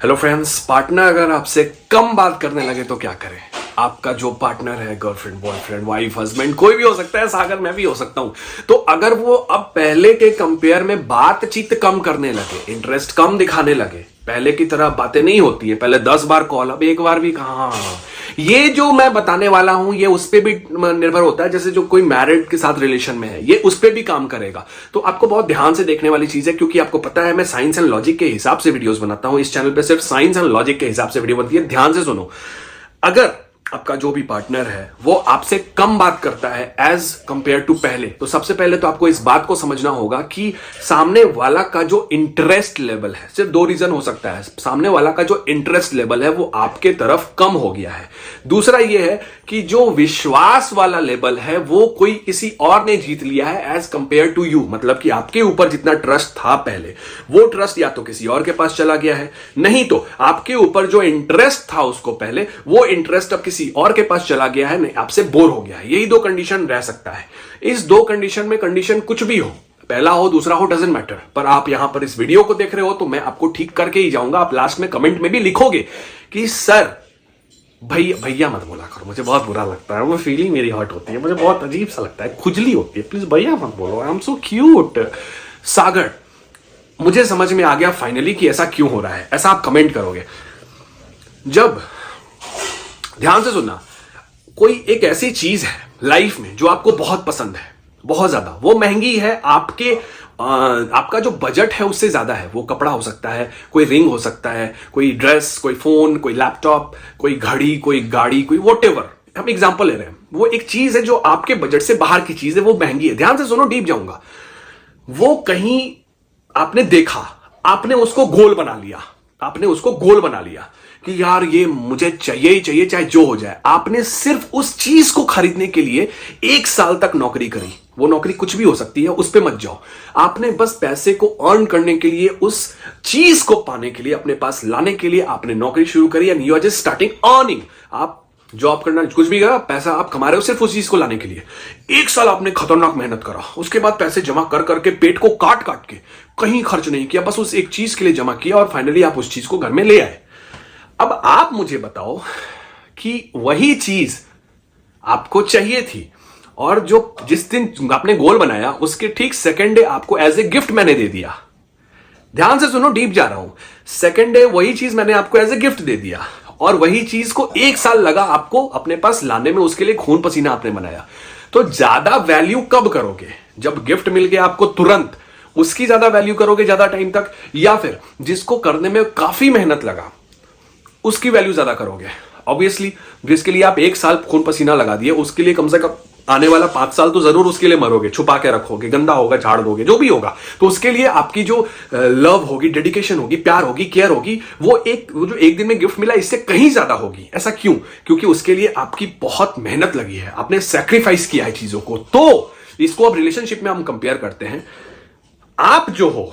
Hello friends, partner अगर आपसे कम बात करने लगे तो क्या करें। आपका जो पार्टनर है, गर्लफ्रेंड, बॉयफ्रेंड, वाइफ, हस्बैंड, कोई भी हो सकता है, सागर मैं भी हो सकता हूं। तो अगर वो अब पहले के कंपेयर में बातचीत कम करने लगे, इंटरेस्ट कम दिखाने लगे, पहले की तरह बातें नहीं होती है, पहले 10 बार कॉल, अब एक बार भी कहाँ। ये जो मैं बताने वाला हूं ये उस पर भी निर्भर होता है। जैसे जो कोई मैरिड के साथ रिलेशन में है, ये उस पर भी काम करेगा। तो आपको बहुत ध्यान से देखने वाली चीज है, क्योंकि आपको पता है मैं साइंस एंड लॉजिक के हिसाब से वीडियोस बनाता हूं। इस चैनल पे सिर्फ साइंस एंड लॉजिक के हिसाब से वीडियो बनती है। ध्यान से सुनो। अगर आपका जो भी पार्टनर है वो आपसे कम बात करता है एज कंपेयर टू पहले, तो सबसे पहले तो आपको इस बात को समझना होगा कि सामने वाला का जो इंटरेस्ट लेवल है, सिर्फ दो रीजन हो सकता है। सामने वाला का जो इंटरेस्ट लेवल है वो आपके तरफ कम हो गया है। दूसरा ये है कि जो विश्वास वाला लेवल है वो कोई किसी और ने जीत लिया है एज कंपेयर टू यू। मतलब कि आपके ऊपर जितना ट्रस्ट था पहले, वो ट्रस्ट या तो किसी और के पास चला गया है, नहीं तो आपके ऊपर जो इंटरेस्ट था उसको पहले, वो इंटरेस्ट अब किसी और के पास चला गया है, नहीं आपसे बोर हो गया है। यही दो कंडीशन रह सकता है। इस दो कंडीशन में कंडीशन कुछ भी हो, पहला हो दूसरा हो, डजंट मैटर। पर आप यहां पर इस वीडियो को देख रहे हो तो मैं आपको ठीक करके ही जाऊंगा। आप लास्ट में कमेंट में भी लिखोगे कि सर भैया मत बोला करो, मुझे बहुत बुरा लगता है, वो फीलिंग मेरी हर्ट होती है, मुझे बहुत अजीब सा लगता है, खुजली होती है, प्लीज भैया मत बोलो, आई एम सो क्यूट। सागर, मुझे समझ में आ गया फाइनली कि ऐसा क्यों हो रहा है। ऐसा आप कमेंट करोगे जब, ध्यान से सुनना, कोई एक ऐसी चीज है लाइफ में जो आपको बहुत पसंद है, बहुत ज्यादा, वो महंगी है, आपका जो बजट है उससे ज्यादा है। वो कपड़ा हो सकता है, कोई रिंग हो सकता है, कोई ड्रेस, कोई फोन, कोई लैपटॉप, कोई घड़ी, कोई गाड़ी, कोई व्हाटएवर, हम एग्जांपल ले रहे हैं। वो एक चीज है जो आपके बजट से बाहर की चीज है, वो महंगी है। ध्यान से सुनो, डीप जाऊंगा। वो कहीं आपने देखा, आपने उसको गोल बना लिया कि यार ये मुझे चाहिए ही चाहिए, चाहे जो हो जाए। आपने सिर्फ उस चीज को खरीदने के लिए 1 साल तक नौकरी करी। वो नौकरी कुछ भी हो सकती है, उस पे मत जाओ। आपने बस पैसे को अर्न करने के लिए, उस चीज को पाने के लिए, अपने पास लाने के लिए आपने नौकरी शुरू करी, and you are just starting earning. आप जॉब करना, कुछ भी करा, पैसा आप कमा रहे हो सिर्फ उस चीज को लाने के लिए। 1 साल आपने खतरनाक मेहनत करा, उसके बाद पैसे जमा कर करके, पेट को काट काट के, कहीं खर्च नहीं किया, बस उस एक चीज के लिए जमा किया, और फाइनली आप उस चीज को घर में ले आए। अब आप मुझे बताओ कि वही चीज आपको चाहिए थी, और जो जिस दिन आपने गोल बनाया उसके ठीक सेकेंड डे आपको एज ए गिफ्ट मैंने दे दिया। ध्यान से सुनो, डीप जा रहा हूं। सेकेंड डे वही चीज मैंने आपको एज ए गिफ्ट दे दिया, और वही चीज को 1 साल लगा आपको अपने पास लाने में, उसके लिए खून पसीना आपने बनाया। तो ज्यादा वैल्यू कब करोगे? जब गिफ्ट मिल गया आपको तुरंत, उसकी ज्यादा वैल्यू करोगे ज्यादा टाइम तक, या फिर जिसको करने में काफी मेहनत लगा उसकी वैल्यू ज्यादा करोगे? ऑब्वियसली जिसके लिए आप 1 साल खून पसीना लगा दिए, उसके लिए कम से कम आने वाला 5 साल तो जरूर उसके लिए मरोगे, छुपा के रखोगे, गंदा होगा, झाड़ दोगे, जो भी होगा। तो उसके लिए आपकी जो लव होगी, डेडिकेशन होगी, प्यार होगी, केयर होगी, वो जो एक दिन में गिफ्ट मिला इससे कहीं ज्यादा होगी। ऐसा क्यों? क्योंकि उसके लिए आपकी बहुत मेहनत लगी है, आपने सेक्रीफाइस किया है चीजों को। तो इसको अब रिलेशनशिप में हम कंपेयर करते हैं। आप जो हो,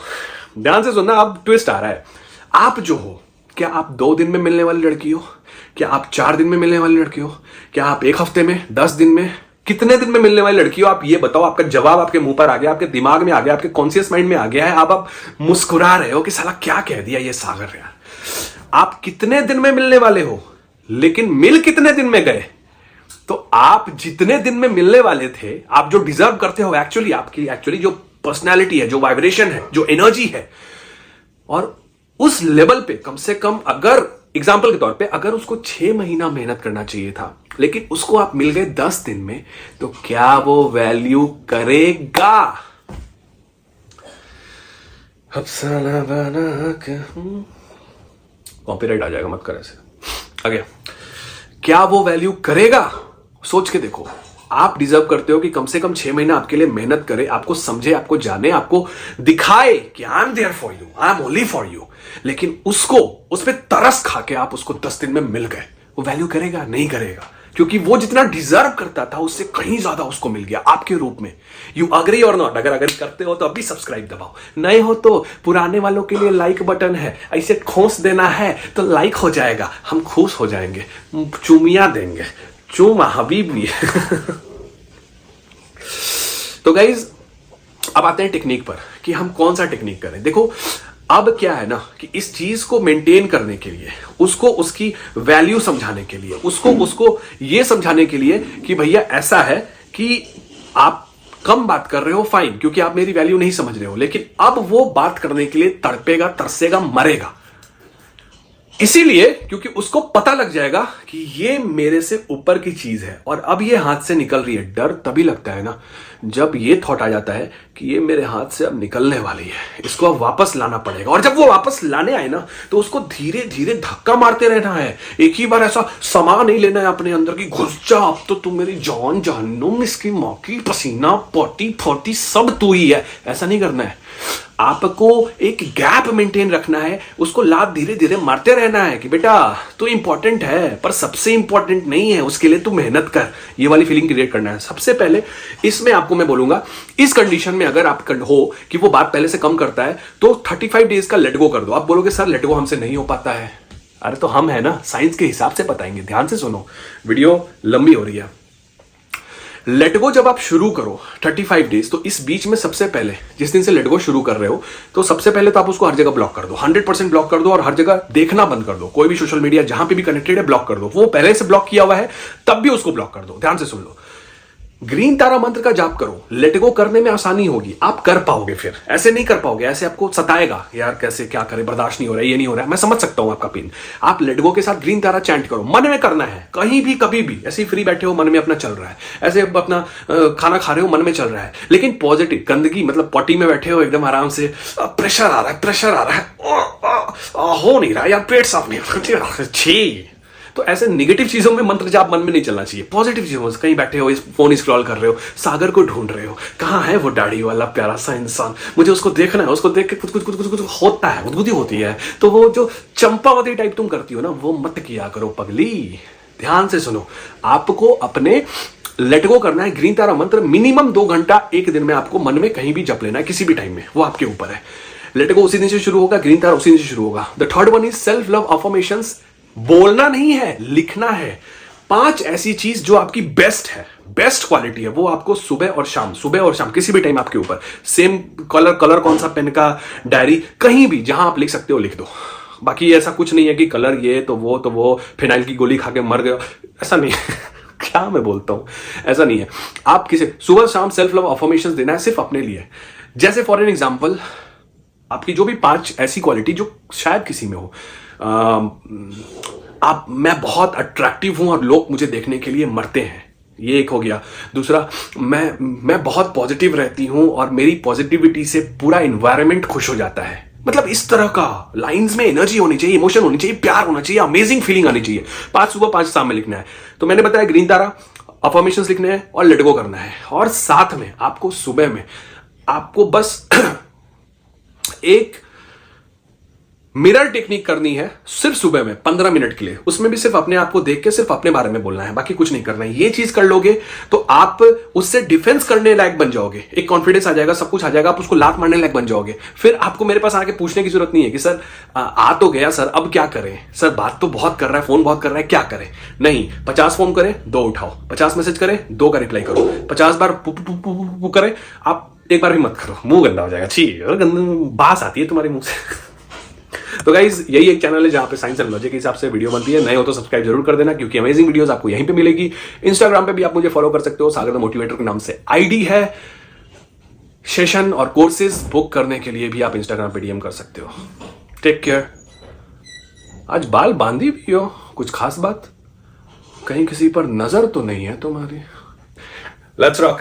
ध्यान से सुनना, अब ट्विस्ट आ रहा है। आप जो हो, क्या आप 2 दिन में मिलने वाली लड़की हो? क्या आप 4 दिन में मिलने वाली लड़की हो? क्या आप 1 हफ्ते में, 10 दिन में, कितने दिन में मिलने वाली लड़की हो? आप ये बताओ। आपका जवाब आपके मुंह पर आ गया, आपके दिमाग में आ गया, आपके कॉन्शियस माइंड में आ गया है। आप मुस्कुरा रहे हो कि साला क्या कह दिया ये सागर यार। आप कितने दिन में मिलने वाले हो, लेकिन मिल कितने दिन में गए? तो आप जितने दिन में मिलने वाले थे, आप जो डिजर्व करते हो एक्चुअली जो पर्सनैलिटी है, जो वाइब्रेशन है, जो एनर्जी है, और उस लेवल पे कम से कम, अगर एग्जाम्पल के तौर पे अगर उसको 6 महीना मेहनत करना चाहिए था, लेकिन उसको आप मिल गए 10 दिन में, तो क्या वो वैल्यू करेगा? अफसाना बना के कॉपीराइट आ जाएगा, मत कर ऐसे। आगे, क्या वो वैल्यू करेगा? सोच के देखो। आप डिजर्व करते हो कि कम से कम 6 महीना आपके लिए मेहनत करे, आपको समझे, आपको जाने, आपको दिखाए कि I am there for you, I am only for you. लेकिन उसको, उस पर तरस खा के आप उसको 10 दिन में मिल गए, वो वैल्यू करेगा? नहीं करेगा, क्योंकि वो जितना डिजर्व करता था उससे कहीं ज्यादा उसको मिल गया आपके रूप में। यू अग्री और नॉट? अगर अग्री करते हो तो अभी सब्सक्राइब दबाओ, नए हो तो पुराने वालों के लिए लाइक बटन है, ऐसे खोस देना है तो लाइक हो जाएगा, हम खुश हो जाएंगे, चुमिया देंगे, चूमा हबीबी। तो गाइज, अब आते हैं टेक्निक पर कि हम कौन सा टेक्निक करें। देखो, अब क्या है ना कि इस चीज को मेंटेन करने के लिए, उसको उसकी वैल्यू समझाने के लिए, उसको ये समझाने के लिए कि भैया ऐसा है कि आप कम बात कर रहे हो, फाइन, क्योंकि आप मेरी वैल्यू नहीं समझ रहे हो, लेकिन अब वो बात करने के लिए तड़पेगा, तरसेगा, मरेगा। इसीलिए क्योंकि उसको पता लग जाएगा कि ये मेरे से ऊपर की चीज है और अब ये हाथ से निकल रही है। डर तभी लगता है ना जब ये थॉट आ जाता है कि ये मेरे हाथ से अब निकलने वाली है, इसको अब वापस लाना पड़ेगा। और जब वो वापस लाने आए ना तो उसको धीरे धीरे धक्का मारते रहना है। एक ही बार ऐसा समा नहीं लेना है अपने अंदर की, घुस जा, अब तो तू मेरी जान जहन्नुम, इसकी माँ की पसीना पोटी फोटी सब तू ही है, ऐसा नहीं करना है। आपको एक गैप मेंटेन रखना है, उसको लात धीरे धीरे मारते रहना है कि बेटा तू इंपॉर्टेंट है पर सबसे इंपॉर्टेंट नहीं है, उसके लिए तू मेहनत कर। ये वाली फीलिंग क्रिएट करना है सबसे पहले। इसमें आपको मैं बोलूंगा, इस कंडीशन में अगर आप हो कि वो बात पहले से कम करता है तो 35 डेज का लेट गो कर दो। आप बोलोगे सर लेट गो हमसे नहीं हो पाता है। अरे तो हम है ना, साइंस के हिसाब से बताएंगे, ध्यान से सुनो, वीडियो लंबी हो रही है। लेट गो जब आप शुरू करो 35 डेज, तो इस बीच में सबसे पहले जिस दिन से लेट गो शुरू कर रहे हो तो सबसे पहले तो आप उसको हर जगह ब्लॉक कर दो, 100% ब्लॉक कर दो और हर जगह देखना बंद कर दो। कोई भी सोशल मीडिया जहां पे भी कनेक्टेड है ब्लॉक कर दो। वो पहले से ब्लॉक किया हुआ है तब भी उसको ब्लॉक कर दो। ध्यान से सुन लो, ग्रीन तारा मंत्र का जाप करो, लेट गो करने में आसानी होगी, आप कर पाओगे। फिर ऐसे नहीं कर पाओगे, ऐसे आपको सताएगा, यार कैसे क्या करें, बर्दाश्त नहीं हो रहा है, ये नहीं हो रहा है, मैं समझ सकता हूं आपका पेन। आप लेट गो के साथ ग्रीन तारा चैंट करो, मन में करना है, कहीं भी कभी भी, ऐसे ही फ्री बैठे हो मन में अपना चल रहा है, ऐसे अपना खाना खा रहे हो मन में चल रहा है, लेकिन पॉजिटिव, गंदगी मतलब पॉटी में बैठे हो एकदम आराम से, प्रेशर आ रहा है, प्रेशर आ रहा है, हो नहीं रहा यार, पेट साफ नहीं हो रहा, छी। तो ऐसे नेगेटिव चीजों में मंत्र जाप मन में नहीं चलना चाहिए। पॉजिटिव चीजों में कहीं बैठे हो, इस फोन स्क्रॉल कर रहे हो, सागर को ढूंढ रहे हो, कहाँ है वो दाढ़ी वाला प्यारा सा इंसान, मुझे उसको देखना है, उसको देख के कुछ कुछ कुछ कुछ कुछ होता है, गुदगुदी होती है। तो वो जो चंपावती टाइप तुम करती हो ना, वो मत किया करो पगली। ध्यान से सुनो, आपको अपने लेट गो करना है। ग्रीन तारा मंत्र मिनिमम 2 घंटा एक दिन में आपको मन में कहीं भी जप लेना है, किसी भी टाइम में, वो आपके ऊपर है। लेट गो उसी दिन से शुरू होगा, ग्रीन तारा उसी दिन से शुरू होगा। The third one is self love affirmations. बोलना नहीं है, लिखना है। 5 ऐसी चीज जो आपकी बेस्ट है, बेस्ट क्वालिटी है, वो आपको सुबह और शाम किसी भी टाइम आपके ऊपर, सेम कलर कौन सा पेन का, डायरी, कहीं भी जहां आप लिख सकते हो लिख दो। बाकी ऐसा कुछ नहीं है कि कलर ये तो वो फिनाइल की गोली खा के मर गया, ऐसा नहीं है। क्या मैं बोलता हूं, ऐसा नहीं है। आप किसी सुबह शाम सेल्फ लव अफर्मेशंस देना है सिर्फ अपने लिए। जैसे फॉर एन एग्जाम्पल, आपकी जो भी 5 ऐसी क्वालिटी जो शायद किसी में हो, मैं बहुत अट्रैक्टिव हूं और लोग मुझे देखने के लिए मरते हैं, ये एक हो गया। दूसरा, मैं बहुत पॉजिटिव रहती हूं और मेरी पॉजिटिविटी से पूरा एनवायरनमेंट खुश हो जाता है। मतलब इस तरह का लाइंस में एनर्जी होनी चाहिए, इमोशन होनी चाहिए, प्यार होना चाहिए, अमेजिंग फीलिंग आनी चाहिए। 5 सुबह 5 शाम में लिखना है। तो मैंने बताया ग्रीन तारा, अफर्मेशंस लिखने हैं और लेट गो करना है। और साथ में आपको सुबह में आपको बस एक मिरर टेक्निक करनी है सिर्फ सुबह में 15 मिनट के लिए। उसमें भी सिर्फ अपने आप को देख के सिर्फ अपने बारे में बोलना है, बाकी कुछ नहीं करना है। ये चीज कर लोगे तो आप उससे डिफेंस करने लायक बन जाओगे, एक कॉन्फिडेंस आ जाएगा, सब कुछ आ जाएगा, आप उसको लात मारने लायक बन जाओगे। फिर आपको मेरे पास आके पूछने की जरूरत नहीं है कि सर आ तो गया सर, अब क्या करें, सर बात तो बहुत कर रहा है, फोन बहुत कर रहा है, क्या करें। नहीं, 50 फोन करें 2 उठाओ, 50 मैसेज करें 2 का रिप्लाई करो, 50 बार पू करें, आप एक बार भी मत करो, मुंह गंदा हो जाएगा, ठीक है, बास आती है तुम्हारे मुंह से। तो गाइज यही एक चैनल है जहां पे साइंस एंड लॉजिक के हिसाब से वीडियो बनती है। नए हो तो सब्सक्राइब जरूर कर देना, क्योंकि अमेजिंग वीडियोस आपको यहीं पे मिलेगी। इंस्टाग्राम पे भी आप मुझे फॉलो कर सकते हो, सागर द मोटिवेटर के नाम से आईडी है। सेशन और कोर्सेज बुक करने के लिए भी आप इंस्टाग्राम पे डीएम कर सकते हो। Take care. आज बाल बांधी भी हो, कुछ खास बात, कहीं किसी पर नजर तो नहीं है तुम्हारी। Let's rock.